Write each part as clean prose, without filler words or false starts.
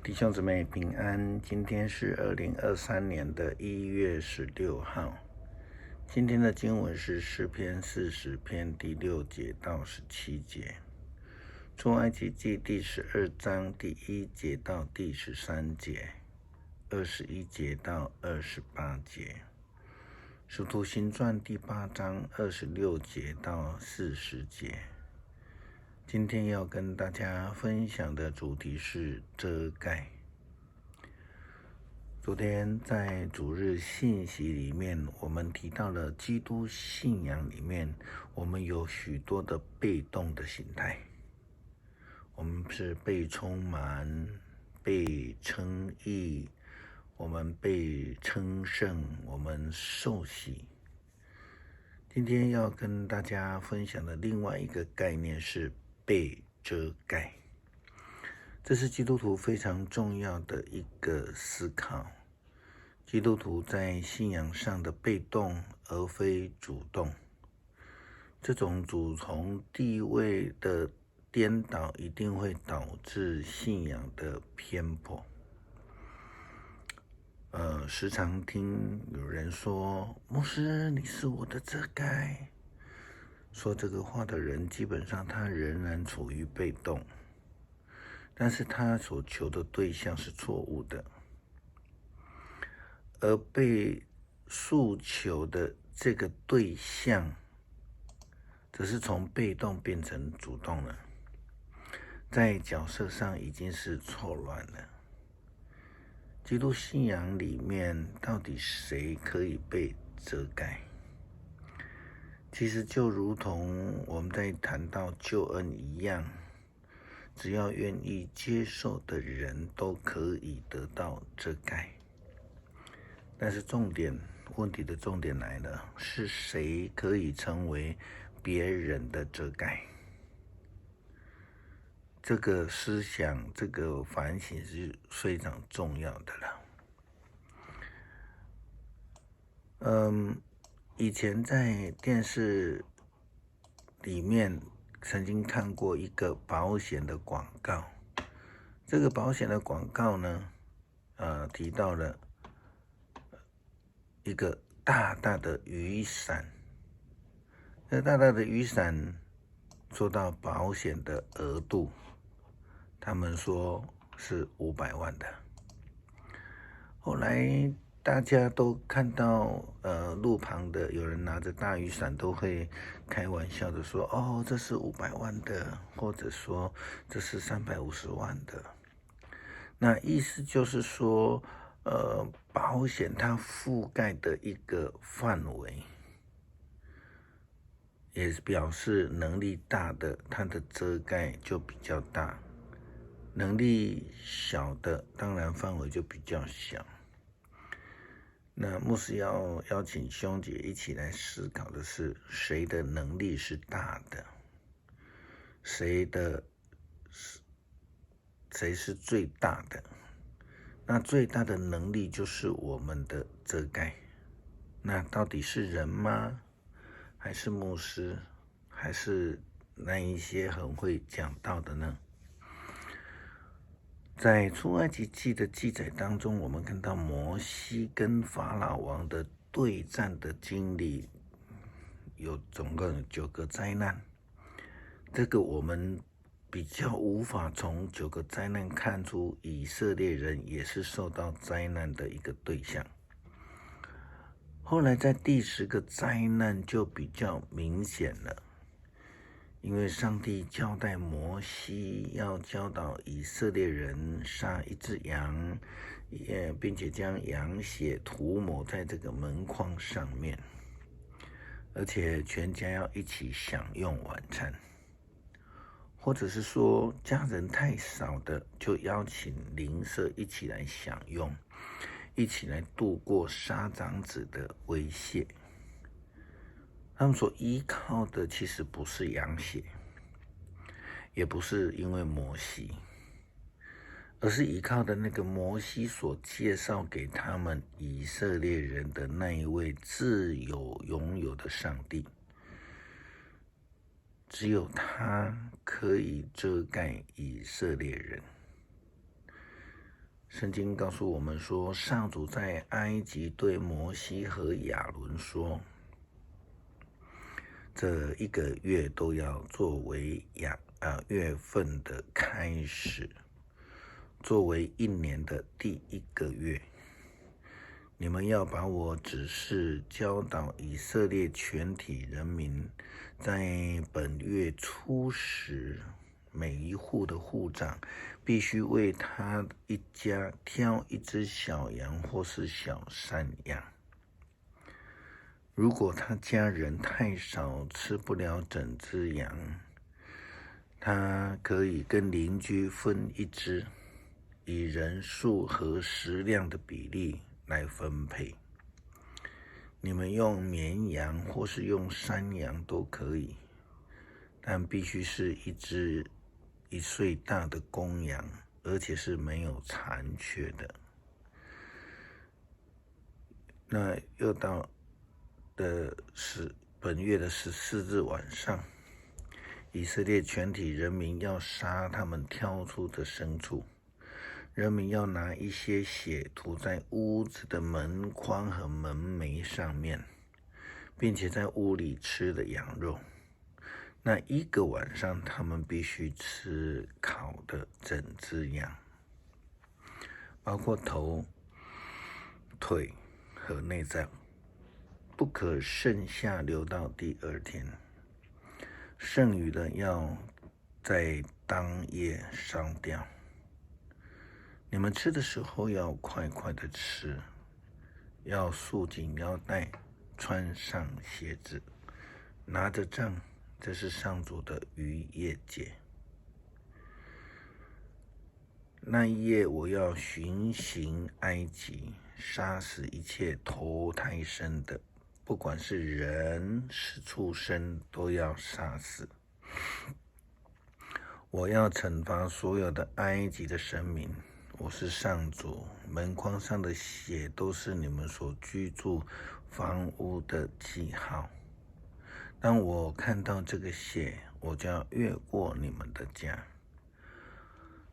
弟兄姊妹平安，今天是2023年1月16号。今天的经文是诗篇40篇第6节到17节，出埃及记第12章第1节到第13节，21节到28节，使徒行传第8章26节到40节。今天要跟大家分享的主题是遮盖。昨天在主日信息里面，我们提到了基督信仰里面，我们有许多的被动的形态。我们是被充满、被称义，我们被称圣，我们受洗。今天要跟大家分享的另外一个概念是被遮盖。这是基督徒非常重要的一个思考。基督徒在信仰上的被动而非主动，这种主从地位的颠倒一定会导致信仰的偏颇。时常听有人说，牧师，你是我的遮盖。说这个话的人，基本上他仍然处于被动，但是他所求的对象是错误的，而被诉求的这个对象，则是从被动变成主动了，在角色上已经是错乱了。基督信仰里面，到底谁可以被遮盖？其实就如同我们在谈到救恩一样，只要愿意接受的人都可以得到遮盖。但是问题的重点来了，是谁可以成为别人的遮盖？这个思想，这个反省是非常重要的了。以前在电视里面曾经看过一个保险的广告。这个保险的广告呢，提到了一个大大的雨伞。这大大的雨伞做到保险的额度，他们说是500万的。后来大家都看到路旁的有人拿着大雨伞，都会开玩笑的说，哦，这是500万的，或者说这是350万的。那意思就是说，保险它覆盖的一个范围，也表示能力大的，它的遮盖就比较大；能力小的，当然范围就比较小。那牧师要邀请兄姐一起来思考的是，谁的能力是大的？谁是最大的？那最大的能力就是我们的遮盖。那到底是人吗？还是牧师？还是那一些很会讲道的呢？在出埃及记的记载当中，我们看到摩西跟法老王的对战的经历，有总共9个灾难。这个我们比较无法从9个灾难看出以色列人也是受到灾难的一个对象。后来在第10个灾难就比较明显了，因为上帝交代摩西要教导以色列人杀一只羊，并且将羊血涂抹在这个门框上面，而且全家要一起享用晚餐。或者是说家人太少的，就邀请邻舍一起来享用，一起来度过杀长子的威胁。他们所依靠的其实不是羊血，也不是因为摩西，而是依靠的那个摩西所介绍给他们以色列人的那一位自有永有的上帝。只有他可以遮盖以色列人。圣经告诉我们说，上主在埃及对摩西和亚伦说，这一个月都要作为月份的开始，作为一年的第一个月。你们要把我指示教导以色列全体人民，在本月初时，每一户的户长必须为他一家挑一只小羊或是小山羊。如果他家人太少，吃不了整只羊，他可以跟邻居分一只，以人数和食量的比例来分配。你们用绵羊或是用山羊都可以，但必须是一只1岁大的公羊，而且是没有残缺的。那又到本月的14日晚上，以色列全体人民要杀他们挑出的牲畜。人民要拿一些血涂在屋子的门框和门楣上面，并且在屋里吃的羊肉。那一个晚上，他们必须吃烤的整只羊，包括头、腿和内脏，不可剩下留到第二天。剩余的要在当夜烧掉。你们吃的时候要快快的吃，要束紧腰带，穿上鞋子，拿着杖，这是上主的逾越节。那一夜我要巡行埃及，杀死一切投胎生的，不管是人是畜生，都要杀死。我要惩罚所有的埃及的神明。我是上主，门框上的血都是你们所居住房屋的记号。当我看到这个血，我就要越过你们的家。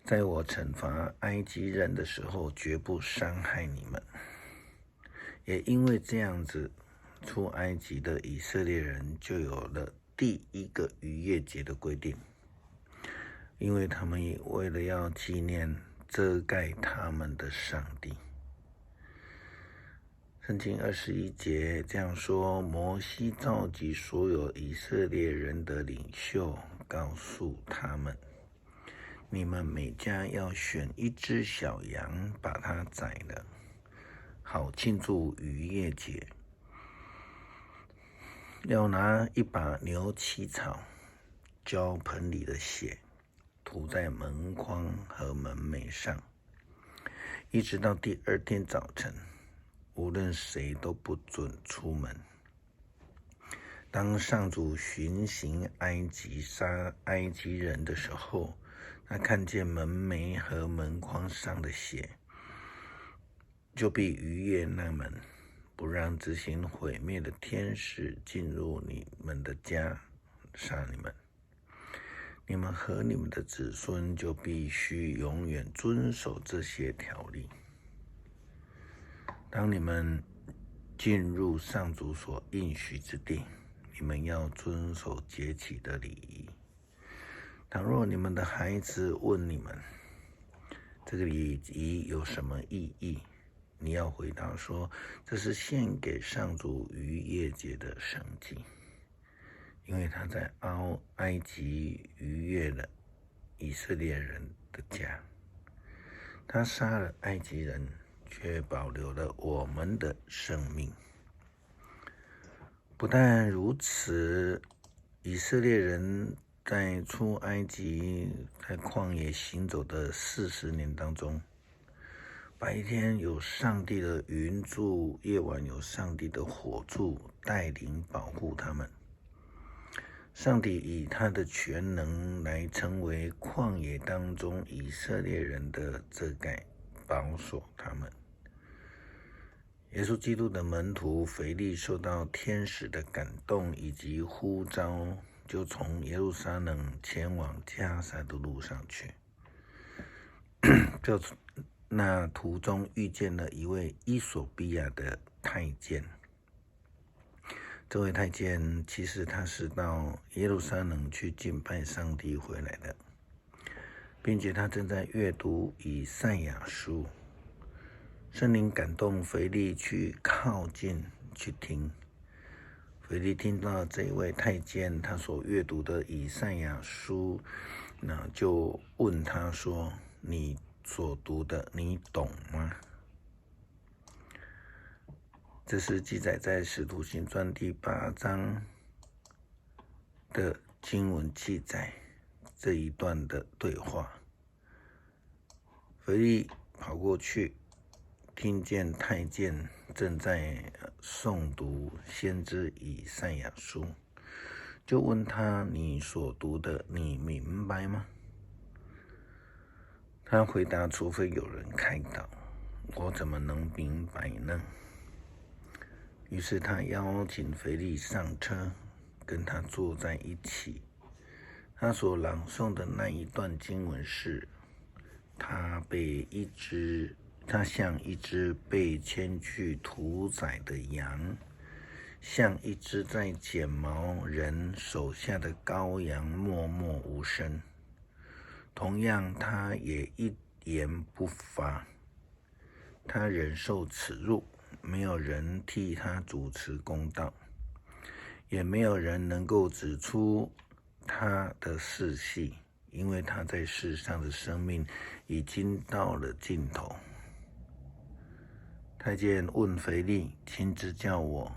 在我惩罚埃及人的时候，绝不伤害你们。也因为这样子，出埃及的以色列人就有了第一个逾越节的规定，因为他们也为了要纪念遮盖他们的上帝。圣经21节这样说：摩西召集所有以色列人的领袖，告诉他们，你们每家要选一只小羊，把它宰了，好庆祝逾越节。要拿一把牛膝草，浇盆里的血，涂在门框和门楣上，一直到第二天早晨，无论谁都不准出门。当上主巡行埃及杀埃及人的时候，他看见门楣和门框上的血，就必逾越那门，不让执行毁灭的天使进入你们的家杀你们。你们和你们的子孙就必须永远遵守这些条例。当你们进入上主所应许之地，你们要遵守节期的礼仪。倘若你们的孩子问你们，这个礼仪有什么意义？你要回答说，这是献给上主逾越节的圣祭，因为他在埃及逾越了以色列人的家，他杀了埃及人，却保留了我们的生命。不但如此，以色列人在出埃及在旷野行走的40年当中，白天有上帝的云柱，夜晚有上帝的火柱带领保护他们。上帝以他的全能来成为旷野当中以色列人的遮盖，保守他们。耶稣基督的门徒腓力受到天使的感动以及呼召，就从耶路撒冷前往加撒的路上去。那途中遇见了一位伊索比亚的太监。这位太监其实他是到耶路撒冷去敬拜上帝回来的，并且他正在阅读以赛亚书。圣灵感动腓利去靠近去听。腓利听到这位太监他所阅读的以赛亚书，那就问他说：“你所读的，你懂吗？”这是记载在《使徒行传》第8章的经文记载这一段的对话。腓利跑过去，听见太监正在诵读先知以赛亚书，就问他：“你所读的，你明白吗？”他回答：“除非有人开导，我怎么能明白呢？”于是他邀请腓利上车，跟他坐在一起。他所朗诵的那一段经文是：他像一只被牵去屠宰的羊，像一只在剪毛人手下的羔羊，默默无声。同样，他也一言不发。他忍受耻辱，没有人替他主持公道，也没有人能够指出他的世系，因为他在世上的生命已经到了尽头。太监问腓利：“请指教我，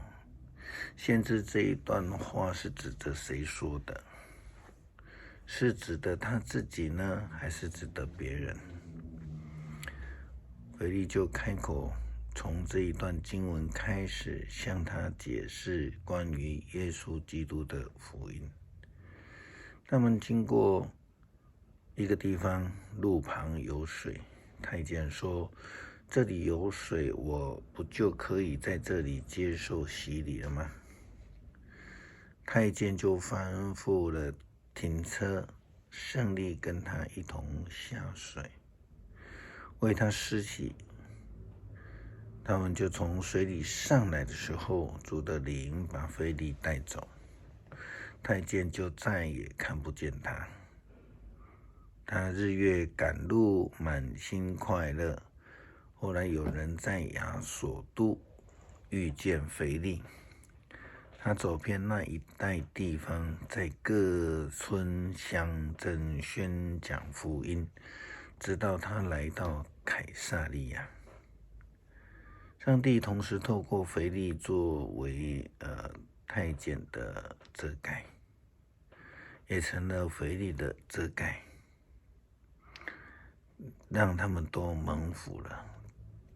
先知这一段话是指着谁说的？是指的他自己呢，还是指的别人？”腓利就开口，从这一段经文开始向他解释关于耶稣基督的福音。他们经过一个地方，路旁有水。太监说：“这里有水，我不就可以在这里接受洗礼了吗？”太监就吩咐了停车，胜利跟他一同下水，为他施洗。他们就从水里上来的时候，主的灵把腓利带走，太监就再也看不见他。他日月赶路，满心快乐。后来有人在亚索都遇见腓利，他走遍那一带地方，在各村乡镇宣讲福音，直到他来到凯撒利亚。上帝同时透过腓利作为太监的遮盖，也成了腓利的遮盖，让他们都蒙福了。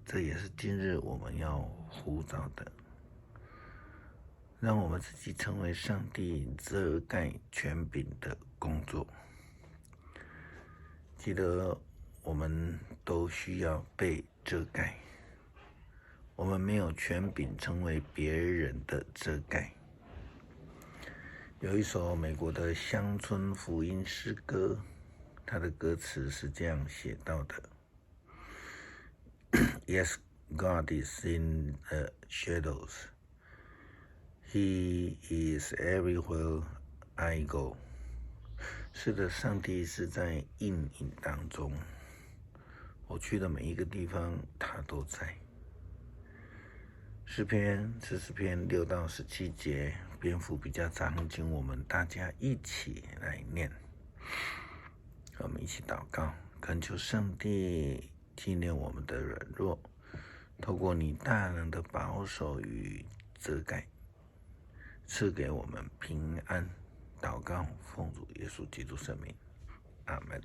这也是今日我们要呼召的，让我们自己成为上帝遮盖权柄的工作。记得我们都需要被遮盖，我们没有权柄成为别人的遮盖。有一首美国的乡村福音诗歌，它的歌词是这样写到的：Yes, God is in the shadows. He is everywhere I go. 是的，上帝是在阴影当中，我去的每一个地方，他都在。诗篇40篇6到17节，篇幅比较长，请我们大家一起来念。我们一起祷告，恳求上帝纪念我们的软弱，透过你大能的保守与遮盖，赐给我们平安。祷告，奉主耶稣基督圣名，阿们。